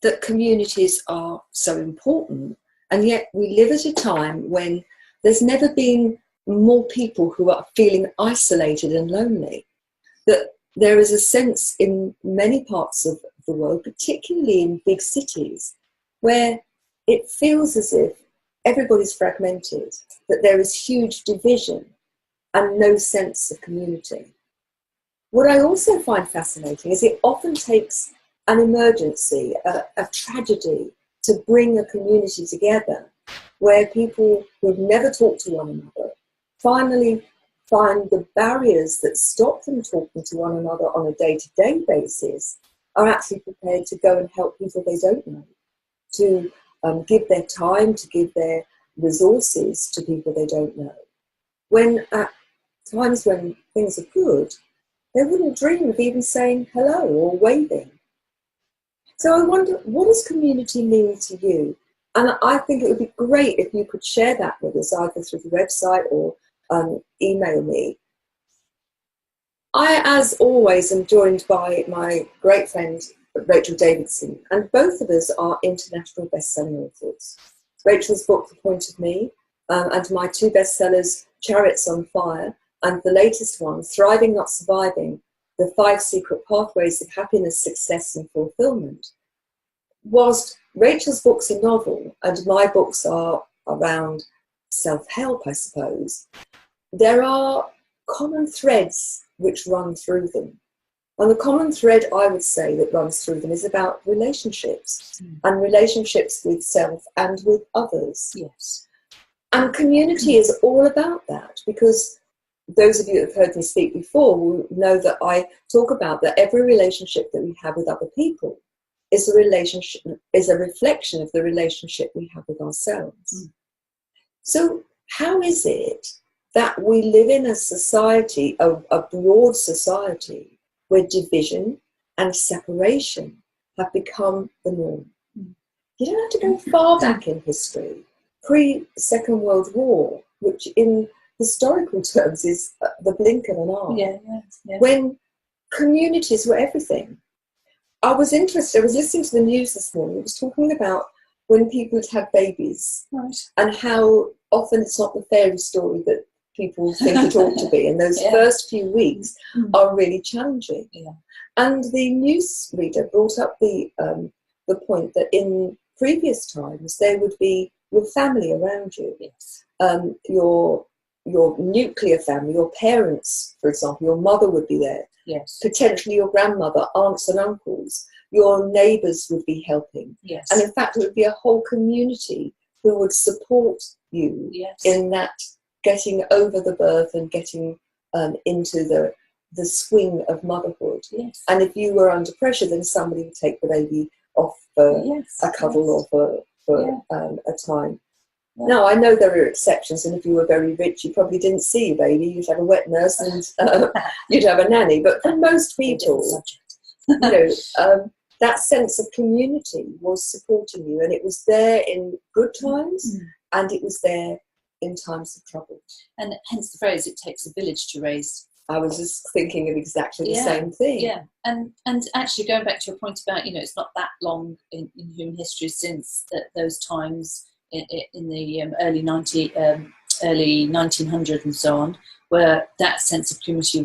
that communities are so important, and yet we live at a time when there's never been more people who are feeling isolated and lonely. That there is a sense in many parts of the world, particularly in big cities, where it feels as if everybody's fragmented, that there is huge division and no sense of community. What I also find fascinating is it often takes an emergency, a tragedy, to bring a community together, where people who've never talked to one another finally find the barriers that stop them talking to one another on a day-to-day basis are actually prepared to go and help people they don't know, to give their time, to give their resources to people they don't know. When at times when things are good, they wouldn't dream of even saying hello or waving. So I wonder, what does community mean to you? And I think it would be great if you could share that with us, either through the website or email me. I, as always, am joined by my great friend, Rachel Davidson, and both of us are international best-selling authors. Rachel's book, The Point of Me, and my two bestsellers, Chariots on Fire, and the latest one, Thriving Not Surviving, The 5 Secret Pathways of Happiness, Success and Fulfillment. Whilst Rachel's book's a novel, and my books are around self-help, I suppose, there are common threads which run through them. And the common thread, I would say, that runs through them is about relationships, and relationships with self and with others. Yes. And community is all about that, because those of you who have heard me speak before will know that I talk about that every relationship that we have with other people is a reflection of the relationship we have with ourselves. So how is it that we live in a society, a broad society, where division and separation have become the norm? You don't have to go far back in history, pre-Second World War, which in historical terms is the blink of an eye, when communities were everything. I was listening to the news this morning. It was talking about when people had babies, right, and how often it's not the fairy story that people think it ought to be, and those first few weeks are really challenging. And the newsreader brought up the point that in previous times there would be your family around you, your nuclear family, your parents, for example, your mother would be there, potentially your grandmother, aunts and uncles, your neighbours would be helping, and in fact it would be a whole community who would support you in that getting over the birth and getting into the swing of motherhood. And if you were under pressure, then somebody would take the baby off for a cuddle or for a time. Now, I know there are exceptions, and if you were very rich, you probably didn't see your baby. You'd have a wet nurse and you'd have a nanny. But for most people, that sense of community was supporting you, and it was there in good times, and it was there in times of trouble. And hence the phrase, it takes a village to raise. I was just thinking of exactly the same thing. Yeah, and actually going back to your point about, it's not that long in human history since those times in the early 1900s and so on, where that sense of community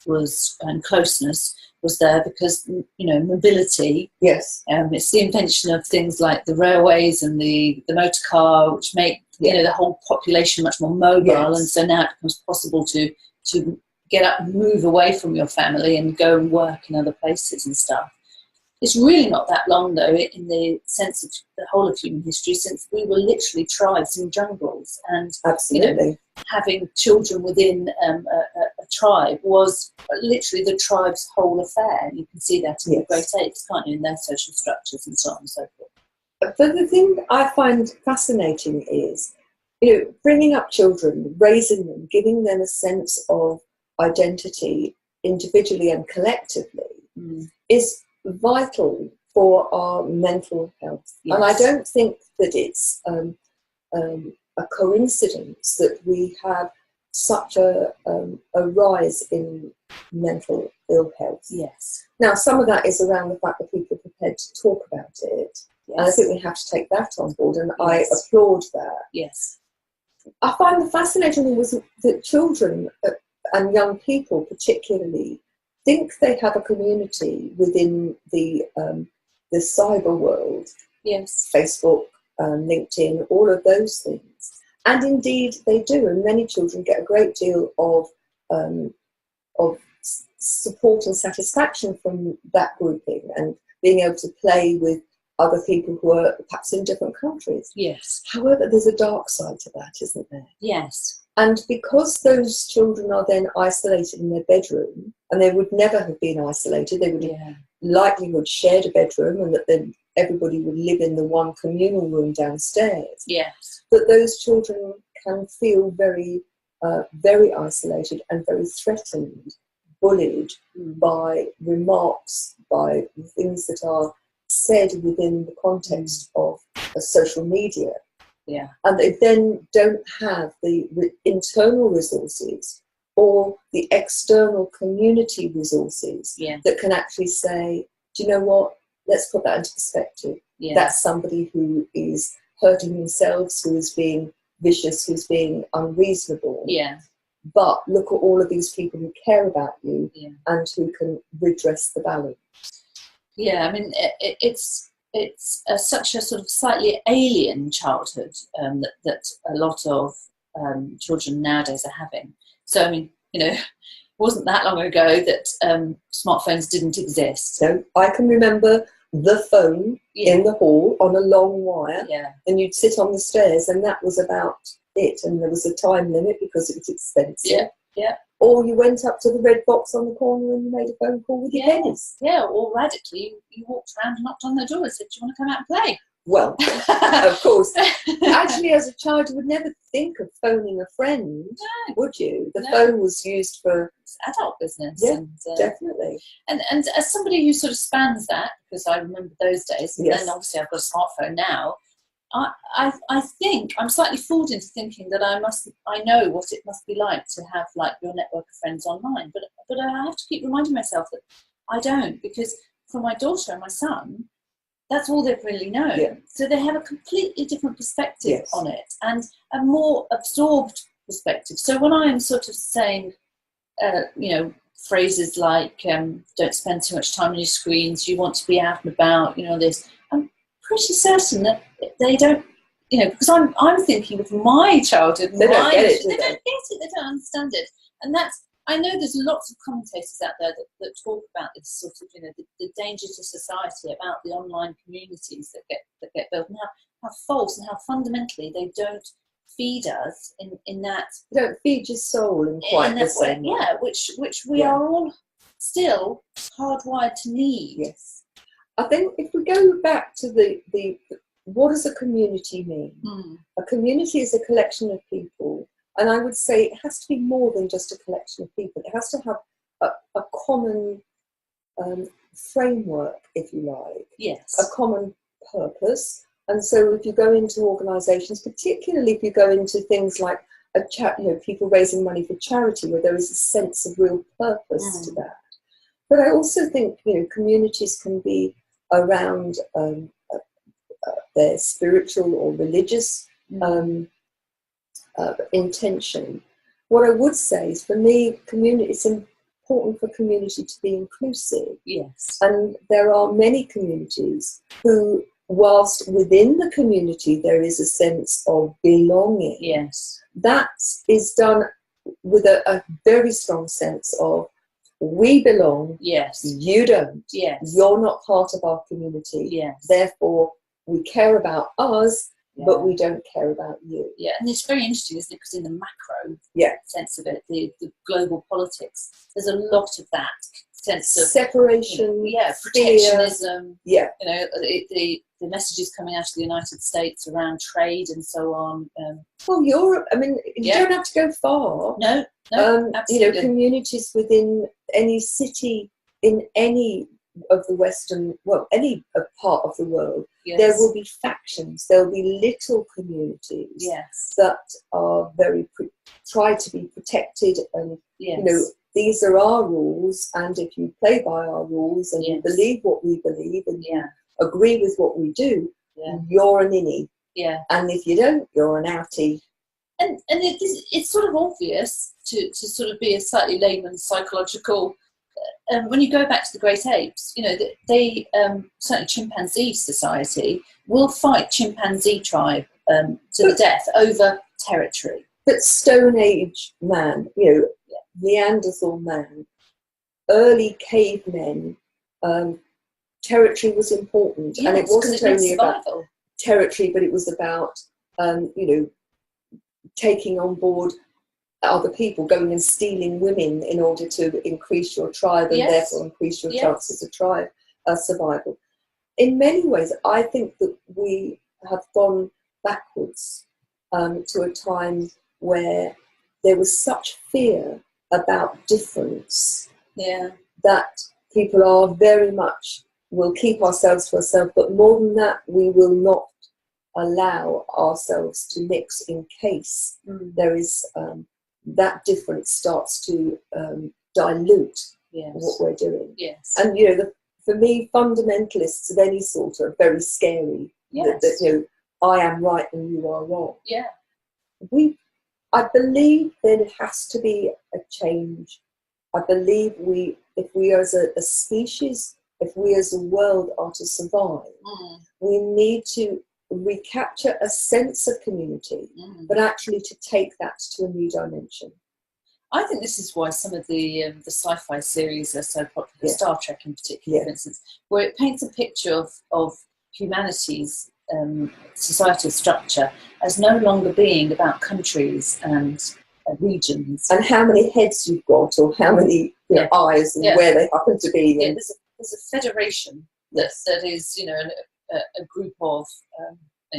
was and closeness was there, because mobility. It's the invention of things like the railways and the motor car, which make the whole population much more mobile, and so now it becomes possible to get up and move away from your family and go and work in other places and stuff. It's really not that long, though, in the sense of the whole of human history, since we were literally tribes in jungles, and having children within a tribe was literally the tribe's whole affair. You can see that in the great apes, can't you, in their social structures and so on and so forth. But the thing I find fascinating is, bringing up children, raising them, giving them a sense of identity individually and collectively is vital for our mental health. And I don't think that it's a coincidence that we have such a rise in mental ill health. Yes. Now, some of that is around the fact that people are prepared to talk about it. Yes. And I think we have to take that on board, and Yes. I applaud that. Yes. I find the fascinating thing was that children and young people particularly think they have a community within the cyber world. Yes. Facebook, LinkedIn, all of those things. And indeed they do, and many children get a great deal of support and satisfaction from that grouping, and being able to play with other people who are perhaps in different countries. Yes. However, there's a dark side to that, isn't there? Yes. And because those children are then isolated in their bedroom, and they would never have been isolated, they would have likelihood shared a bedroom, and that then everybody would live in the one communal room downstairs. Yes. But those children can feel very, very isolated and very threatened, bullied by remarks, by things that are said within the context of social media. Yeah. And they then don't have the internal resources or the external community resources that can actually say, do you know what, let's put that into perspective. Yeah. That's somebody who is hurting themselves, who is being vicious, who's being unreasonable. Yeah. But look at all of these people who care about you and who can redress the balance. Yeah, I mean, it's such a sort of slightly alien childhood that a lot of children nowadays are having. So, I mean, you know, it wasn't that long ago that smartphones didn't exist. So I can remember the phone in the hall on a long wire, and you'd sit on the stairs, and that was about it. And there was a time limit because it was expensive. Yeah. Or you went up to the red box on the corner and you made a phone call with your pennies. Yeah, or radically, you walked around and knocked on their door and said, do you want to come out and play? Well, of course. Actually, as a child, you would never think of phoning a friend, would you? The phone was used for adult business. Yeah, definitely. And as somebody who sort of spans that, because I remember those days, and then obviously I've got a smartphone now, I think I'm slightly fooled into thinking that I know what it must be like to have like your network of friends online, but I have to keep reminding myself that I don't, because for my daughter and my son, that's all they've really known. Yeah. So they have a completely different perspective on it, and a more absorbed perspective. So when I'm sort of saying, you know, phrases like "don't spend too much time on your screens," "you want to be out and about," you know, this, I'm pretty certain that they don't, you know, because I'm thinking of my childhood. They don't get it. They don't get it. They don't understand it, and that's. I know there's lots of commentators out there that talk about this sort of, you know, the danger to society about the online communities that get built, and how false and how fundamentally they don't feed us in that. They don't feed your soul in quite the same way. Yeah, which we are all still hardwired to need. Yes. I think if we go back to the what does a community mean? A community is a collection of people. And I would say it has to be more than just a collection of people. It has to have a common framework, if you like. Yes. A common purpose. And so if you go into organisations, particularly if you go into things like you know, people raising money for charity, where there is a sense of real purpose to that. But I also think, you know, communities can be around their spiritual or religious intention. What I would say is, for me, it's important for community to be inclusive. Yes. And there are many communities who, whilst within the community there is a sense of belonging. Yes. That is done with a very strong sense of, we belong. Yes. You don't. Yes. You're not part of our community. Yes. Therefore, we care about us, but we don't care about you. Yeah, and it's very interesting, isn't it? Because in the macro sense of it, the global politics, there's a lot of that sense of separation, protectionism. Yeah, you know, the messages coming out of the United States around trade and so on. Well, Europe. I mean, you don't have to go far. No, you know, communities within any city in any of the Western, well, any part of the world, there will be factions. There will be little communities that are very try to be protected and you know, these are our rules, and if you play by our rules and you Yes. believe what we believe and Yeah. you agree with what we do, Yeah. you're an innie. Yeah. And if you don't, you're an outie. And it's sort of obvious to sort of be a slightly layman psychological. When you go back to the great apes, you know, they certainly chimpanzee society will fight chimpanzee tribe to the death over territory. But Stone Age man, you know, Neanderthal man, early cavemen, territory was important. Yes, and it wasn't only survival. about territory, but it was about, you know, taking on board other people, going and stealing women in order to increase your tribe and therefore increase your chances of tribe survival. In many ways, I think that we have gone backwards to a time where there was such fear about difference that people are very much, will keep ourselves to ourselves, but more than that, we will not allow ourselves to mix in case there is that difference starts to dilute what we're doing. Yes. And, you know, for me, fundamentalists of any sort are very scary. Yes. That, you know, I am right and you are wrong. Yeah. I believe there has to be a change. I believe if we as a species, if we as a world are to survive, we need to recapture a sense of community, but actually to take that to a new dimension. I think this is why some of the sci-fi series are so popular, Star Trek in particular, for instance, where it paints a picture of humanity's societal structure as no longer being about countries and regions. And how many heads you've got, or how many eyes, and where they happen to be. Yeah, there's a federation that is, you know, a group of,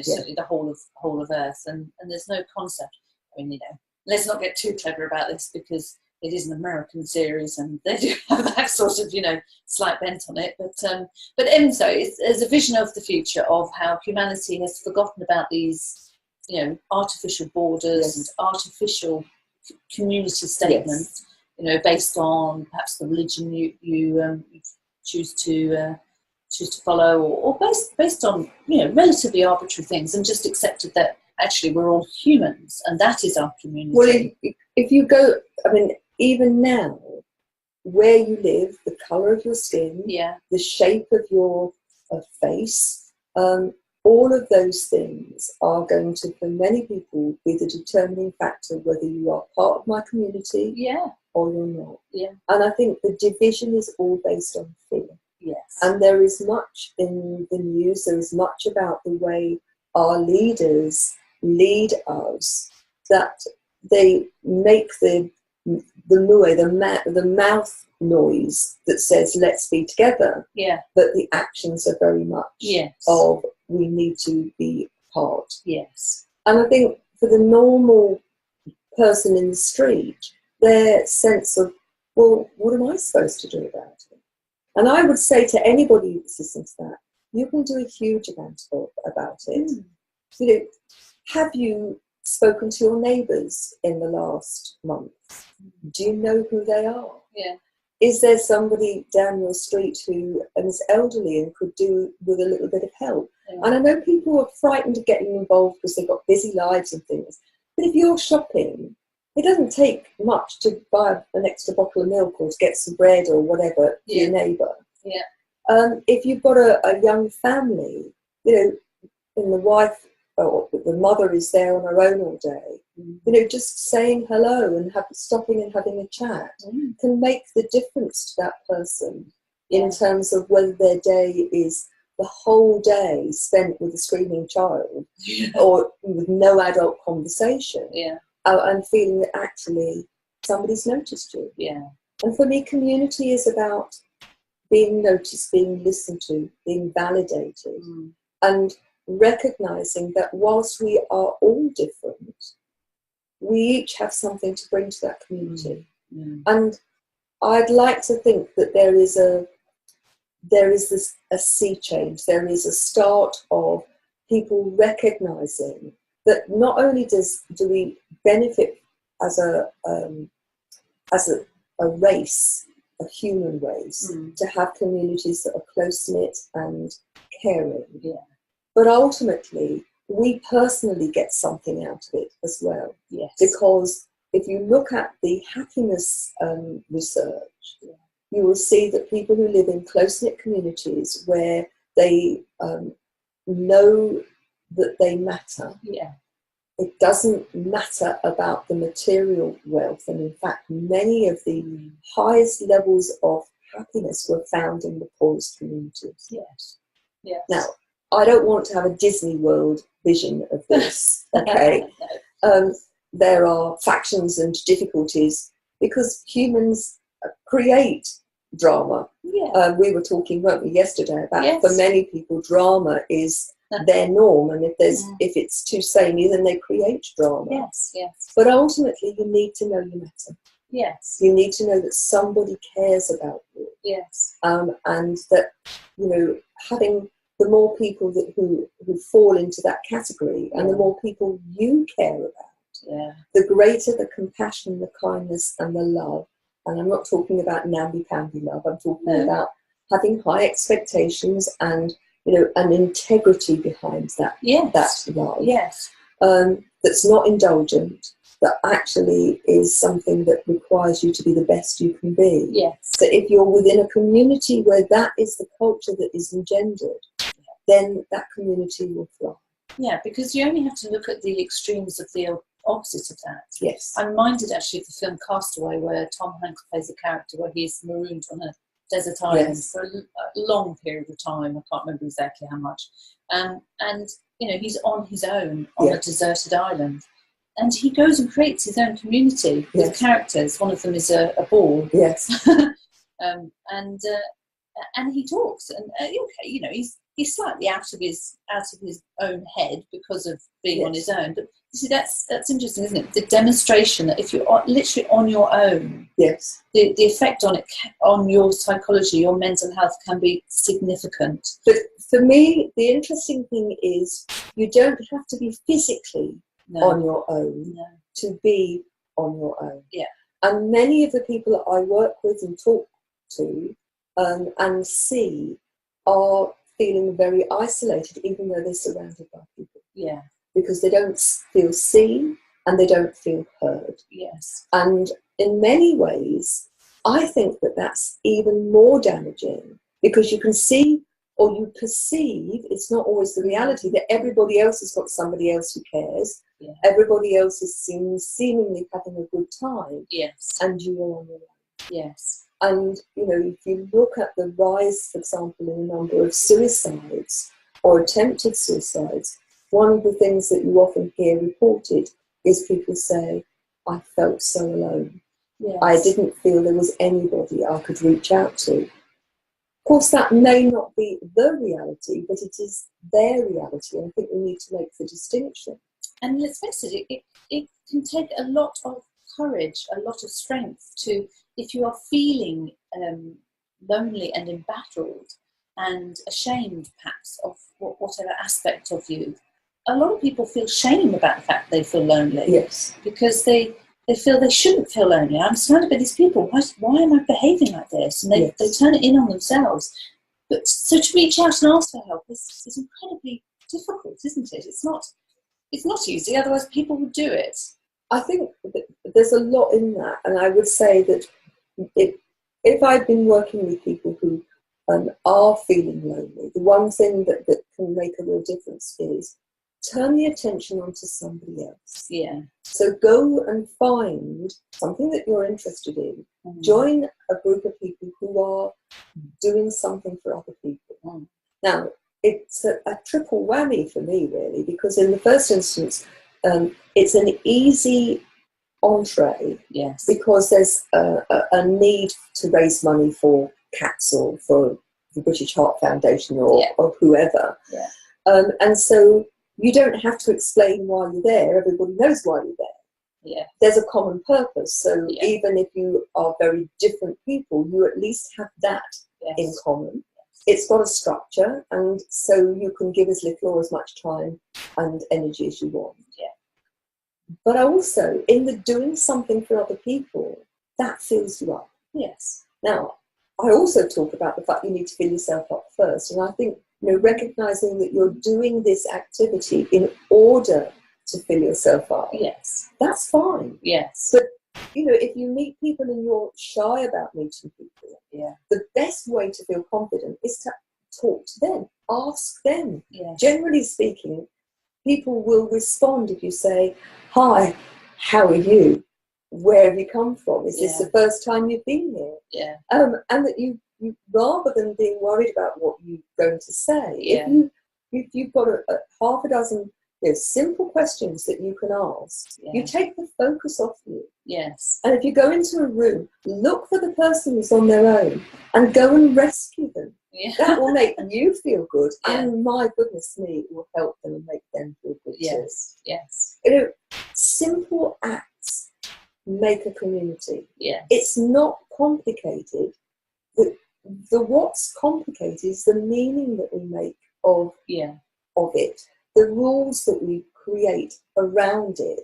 certainly the whole of Earth, and there's no concept. I mean, you know, let's not get too clever about this because it is an American series and they do have that sort of, you know, slight bent on it. But Enzo is a vision of the future of how humanity has forgotten about these, you know, artificial borders and artificial community statements, you know, based on perhaps the religion you choose to follow, or based on, you know, relatively arbitrary things, and just accepted that actually we're all humans and that is our community. Well, if you go, I mean, even now, where you live, the colour of your skin, the shape of your face, all of those things are going to, for many people, be the determining factor whether you are part of my community or you're not. And I think the division is all based on fear. And there is much in the news, there is much about the way our leaders lead us, that they make the mouth noise that says let's be together, but the actions are very much of we need to be apart. And I think for the normal person in the street, their sense of, well, what am I supposed to do about it? And I would say to anybody who's listening to that, you can do a huge amount about it. You know, have you spoken to your neighbours in the last month? Do you know who they are? Is there somebody down your street who is elderly and could do with a little bit of help? And I know people are frightened of getting involved because they've got busy lives and things. But if you're shopping, it doesn't take much to buy an extra bottle of milk or to get some bread or whatever for your neighbour. If you've got a young family, you know, and the wife or the mother is there on her own all day, you know, just saying hello and stopping and having a chat can make the difference to that person in terms of whether their day is the whole day spent with a screaming child or with no adult conversation, and feeling that actually somebody's noticed you. And for me, community is about being noticed, being listened to, being validated, and recognizing that whilst we are all different, we each have something to bring to that community. And I'd like to think that there is a sea change. There is a start of people recognizing that not only do we benefit as a a race, a human race, to have communities that are close-knit and caring. Yeah. But ultimately, we personally get something out of it as well. Yes. Because if you look at the happiness research, you will see that people who live in close-knit communities where they know that they matter, it doesn't matter about the material wealth. And in fact, many of the highest levels of happiness were found in the poorest communities. Yes. Yes. Now, I don't want to have a Disney World vision of this, okay? There are factions and difficulties because humans create drama. Yeah. We were talking, weren't we, yesterday about for many people drama is their norm, and if it's too samey, then they create drama. Yes, yes. But ultimately, you need to know you matter. Yes. You need to know that somebody cares about you. Yes. And that, you know, having the more people who fall into that category, and the more people you care about, the greater the compassion, the kindness, and the love. And I'm not talking about namby-pamby love. I'm talking about having high expectations and, you know, an integrity behind that. That love. Yes. That's not indulgent. That actually is something that requires you to be the best you can be. Yes. So if you're within a community where that is the culture that is engendered, then that community will thrive. Yeah, because you only have to look at the extremes of the opposite of that. Yes. I'm reminded actually of the film Castaway, where Tom Hanks plays a character where he's marooned on a desert island for a long period of time. I can't remember exactly how much. And you know, he's on his own on a deserted island. And he goes and creates his own community with characters. One of them is a ball. Yes. And he talks, and you know, he's slightly out of his own head because of being on his own. But you see, that's interesting, isn't it? The demonstration that if you're literally on your own, the effect on your psychology, your mental health can be significant. But for me, the interesting thing is you don't have to be physically on your own to be on your own. Yeah. And many of the people that I work with and talk to and see are feeling very isolated, even though they're surrounded by people. Yeah. Because they don't feel seen and they don't feel heard. Yes. And in many ways, I think that that's even more damaging, because you can see or you perceive, it's not always the reality, that everybody else has got somebody else who cares. Yeah. Everybody else is seemingly having a good time. Yes. And you are on your own. Yes. And, you know, if you look at the rise, for example, in the number of suicides or attempted suicides, one of the things that you often hear reported is people say, I felt so alone. Yes. I didn't feel there was anybody I could reach out to. Of course, that may not be the reality, but it is their reality. And I think we need to make the distinction. And let's face it, it can take a lot of courage, a lot of strength to, if you are feeling lonely and embattled and ashamed perhaps of whatever aspect of you. A lot of people feel shame about the fact they feel lonely. Yes. Because they feel they shouldn't feel lonely. I'm surrounded by these people. Why am I behaving like this? And they turn it in on themselves. But so to reach out and ask for help is incredibly difficult, isn't it? It's not easy, otherwise people would do it. I think that there's a lot in that, and I would say that if I've been working with people who are feeling lonely, the one thing that can make a real difference is turn the attention onto somebody else. Yeah. So go and find something that you're interested in. Mm. Join a group of people who are doing something for other people. Mm. Now, it's a triple whammy for me, really, because in the first instance, it's an easy entree. Yes. Because there's a need to raise money for cats or for the British Heart Foundation or whoever. Yeah. And so you don't have to explain why you're there. Everybody knows why you're there. Yeah. There's a common purpose. So even if you are very different people, you at least have that in common. It's got a structure, and so you can give as little or as much time and energy as you want. Yeah. But also, in the doing something for other people, that fills you up. Yes. Now, I also talk about the fact you need to fill yourself up first. And I think, recognizing that you're doing this activity in order to fill yourself up. Yes. That's fine. Yes. But, if you meet people and you're shy about meeting people, the best way to feel confident is to talk to them, ask them. Yes. Generally speaking, people will respond if you say, "Hi, how are you? Where have you come from? Is this the first time you've been here?" Yeah. And that you rather than being worried about what you're going to say, if you've got a half a dozen simple questions that you can ask, you take the focus off you. Yes. And if you go into a room, look for the person who's on their own and go and rescue them. Yeah. That will make you feel good, and my goodness me, it will help them and make them feel good too. Yes. Simple acts make a community. Yeah. It's not complicated. The what's complicated is the meaning that we make of it, the rules that we create around it,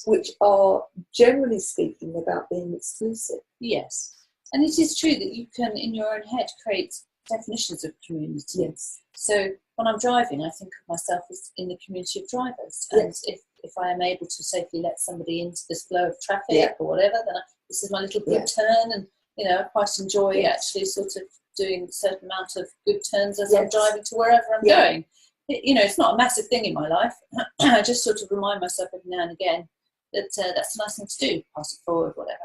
which are generally speaking about being exclusive. Yes. And it is true that you can, in your own head, create definitions of community. Yes. So when I'm driving, I think of myself as in the community of drivers. And if I am able to safely let somebody into this flow of traffic or whatever, then this is my little good turn. And, I quite enjoy actually sort of doing a certain amount of good turns as I'm driving to wherever I'm going. It's not a massive thing in my life. I just sort of remind myself every now and again that that's a nice thing to do, pass it forward, whatever.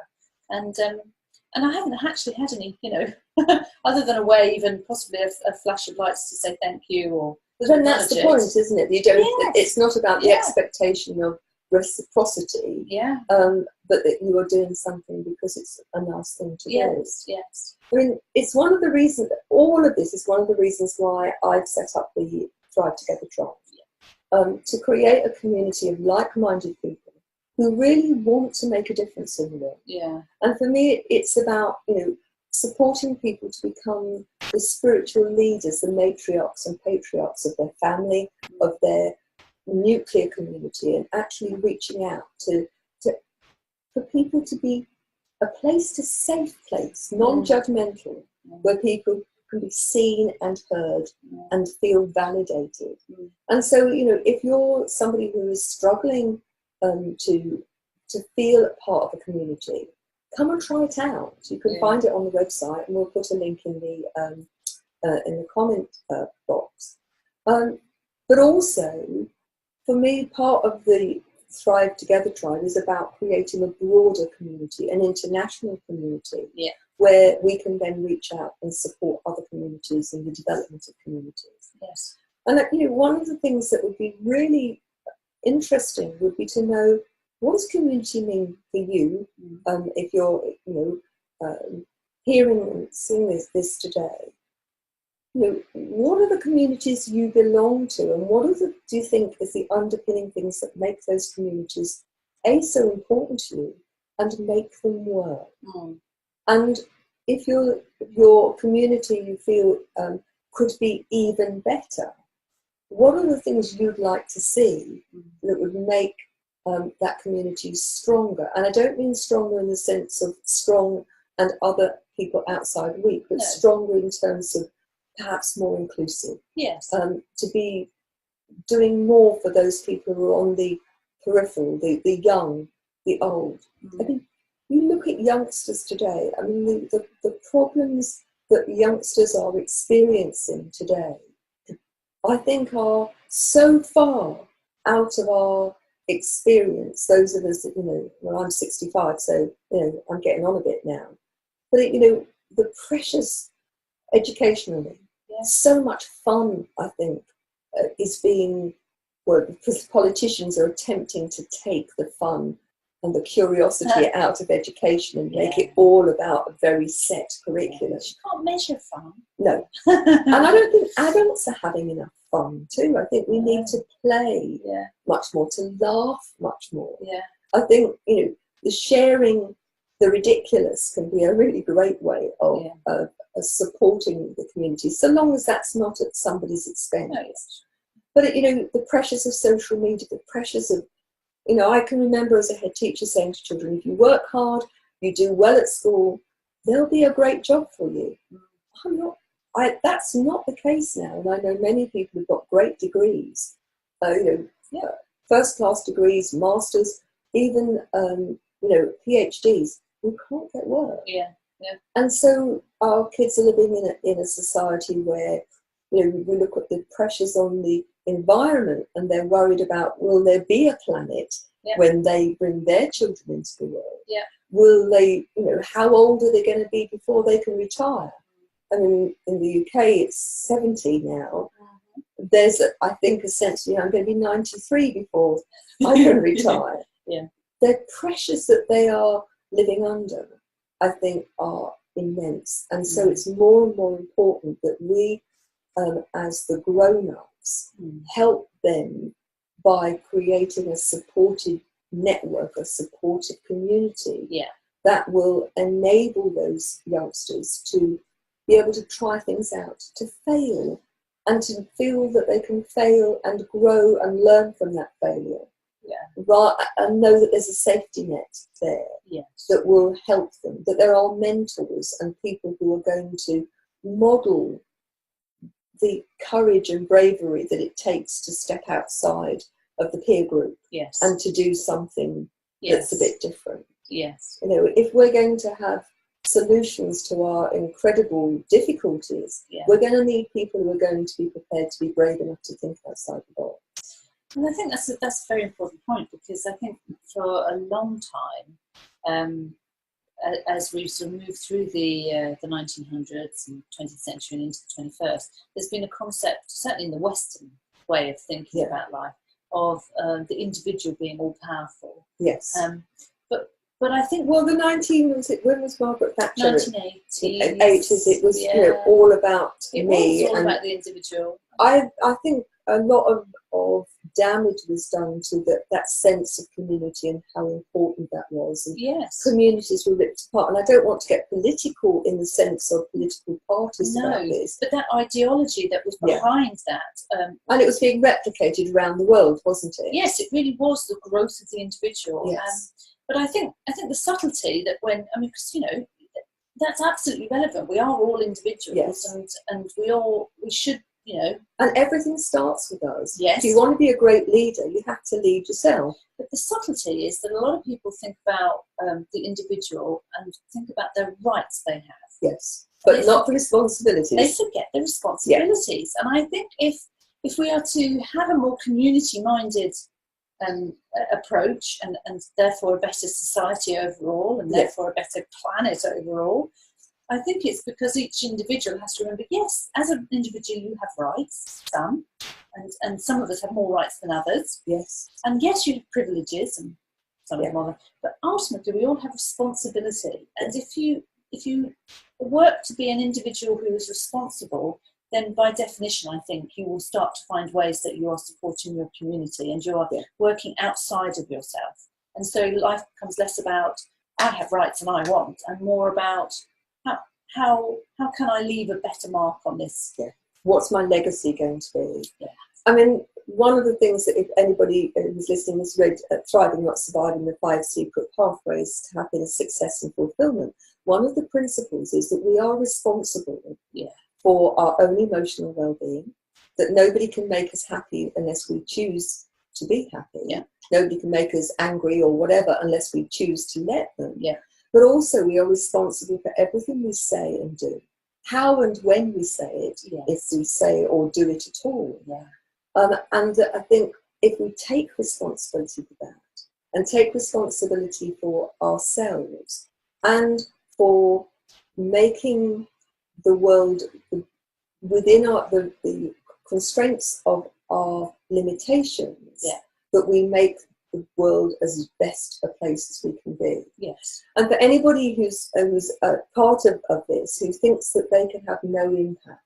And I haven't actually had any, other than a wave and possibly a flash of lights to say thank you or. But then that's the point, isn't it? You don't. It's not about the expectation of reciprocity. But that you are doing something because it's a nice thing to do. Yes. I mean, it's one of the reasons. All of this is one of the reasons why I've set up the Thrive Together Tribe, to create a community of like-minded people who really want to make a difference in the world. Yeah. And for me, it's about supporting people to become the spiritual leaders, the matriarchs and patriarchs of their family, of their nuclear community, and actually reaching out for people to be a safe place, non-judgmental, where people can be seen and heard and feel validated. And so, if you're somebody who is struggling to feel a part of a community, come and try it out. You can find it on the website, and we'll put a link in the comment box. But also, for me, part of the Thrive Together Tribe is about creating a broader community, an international community, where we can then reach out and support other communities in the development of communities. Yes. And one of the things that would be really interesting would be to know, what does community mean for you? If you're hearing and seeing this today, what are the communities you belong to, and what do you think is the underpinning things that make those communities so important to you and make them work? And if your community you feel could be even better, what are the things you'd like to see that would make that community stronger? And I don't mean stronger in the sense of strong and other people outside weak, but stronger in terms of perhaps more inclusive. Yes. To be doing more for those people who are on the peripheral, the young, the old. I mean, you look at youngsters today, I mean, the problems that youngsters are experiencing today, I think are so far out of our experience. Those of us that, well, I'm 65, so, I'm getting on a bit now. But, the pressures educationally, so much fun, I think, is being, because politicians are attempting to take the fun and the curiosity out of education and make it all about a very set curriculum. You can't measure fun. No. And I don't think adults are having enough fun too. I think we need to play much more, to laugh much more. I think, the sharing the ridiculous can be a really great way of supporting the community, so long as that's not at somebody's expense. But, the pressures of social media, the pressures of, I can remember as a head teacher saying to children, if you work hard, you do well at school, there'll be a great job for you. That's not the case now. And I know many people who've got great degrees, first-class degrees, masters, even, PhDs, who can't get work. Yeah, yeah. And so our kids are living in a society where, we look at the pressures on the environment, and they're worried about, will there be a planet when they bring their children into the world? Yeah. Will they, how old are they going to be before they can retire? I mean, in the UK, it's 70 now. There's, I think, essentially, I'm going to be 93 before I can retire. Yeah. The pressures that they are living under, I think, are immense. And so it's more and more important that we, as the grown-ups, help them by creating a supportive network, a supportive community that will enable those youngsters to be able to try things out, to fail, and to feel that they can fail and grow and learn from that failure. And know that there's a safety net there that will help them, that there are mentors and people who are going to model the courage and bravery that it takes to step outside of the peer group and to do something that's a bit different. If we're going to have solutions to our incredible difficulties, we're going to need people who are going to be prepared to be brave enough to think outside the box. And I think that's a very important point, because I think for a long time, as we sort of move through the 1900s and 20th century and into the 21st, there's been a concept, certainly in the Western way of thinking about life, of the individual being all powerful. Yes. But I think, well, when was Margaret Thatcher? 1980s. It was all about me. It was all about the individual. I think a lot of damage was done to that sense of community and how important that was. And communities were ripped apart. And I don't want to get political in the sense of political parties about this. But that ideology that was behind that. And it was being replicated around the world, wasn't it? Yes, it really was the growth of the individual. Yes. But I think the subtlety that because that's absolutely relevant. We are all individuals, and we should, And everything starts with us. Yes. If you want to be a great leader, you have to lead yourself. But the subtlety is that a lot of people think about the individual and think about their rights they have. Yes, but not the responsibilities. They forget the responsibilities, and I think if we are to have a more community-minded approach and therefore a better society overall and therefore a better planet overall, I think it's because each individual has to remember, yes, as an individual you have rights, some, and some of us have more rights than others. Yes. And yes, you have privileges and some of them are, but ultimately we all have responsibility. And if you work to be an individual who is responsible, then by definition, I think you will start to find ways that you are supporting your community and you are working outside of yourself. And so life becomes less about, I have rights and I want, and more about how can I leave a better mark on this? Yeah. What's my legacy going to be? Yeah. I mean, one of the things that if anybody who's listening has read Thriving, Not Surviving, the 5 Secret Pathways to Happiness, Success and Fulfillment, one of the principles is that we are responsible for our own emotional well-being, that nobody can make us happy unless we choose to be happy. Yeah. Nobody can make us angry or whatever unless we choose to let them. Yeah. But also we are responsible for everything we say and do. How and when we say it, if we say or do it at all. Yeah. And I think if we take responsibility for that and take responsibility for ourselves and for making the world within the constraints of our limitations, that we make the world as best a place as we can be. Yes. And for anybody who's a part of this, who thinks that they can have no impact,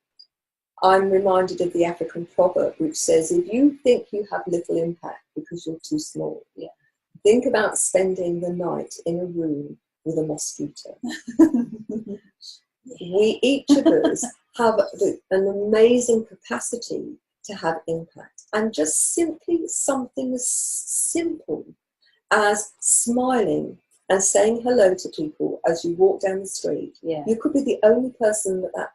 I'm reminded of the African proverb which says, if you think you have little impact because you're too small, think about spending the night in a room with a mosquito. We, each of us, have an amazing capacity to have impact. And just simply something as simple as smiling and saying hello to people as you walk down the street. Yeah. You could be the only person that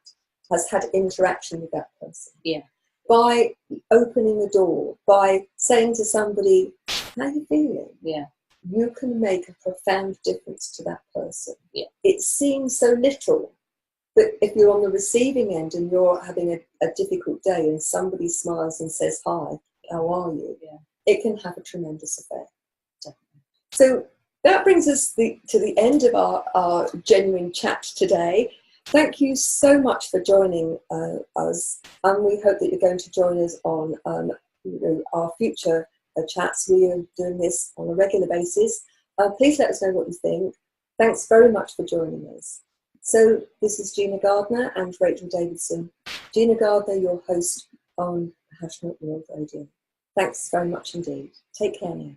has had interaction with that person. Yeah. By opening a door, by saying to somebody, how are you feeling? Yeah. You can make a profound difference to that person. Yeah. It seems so little, but if you're on the receiving end and you're having a difficult day and somebody smiles and says, hi, how are you? Yeah. It can have a tremendous effect. Definitely. So that brings us to the end of our genuine chat today. Thank you so much for joining us, and we hope that you're going to join us on our future chats. We are doing this on a regular basis. Please let us know what you think. Thanks very much for joining us. So this is Gina Gardiner and Rachel Davidson. Gina Gardiner, your host on Passionate World Radio. Thanks very much indeed. Take care now.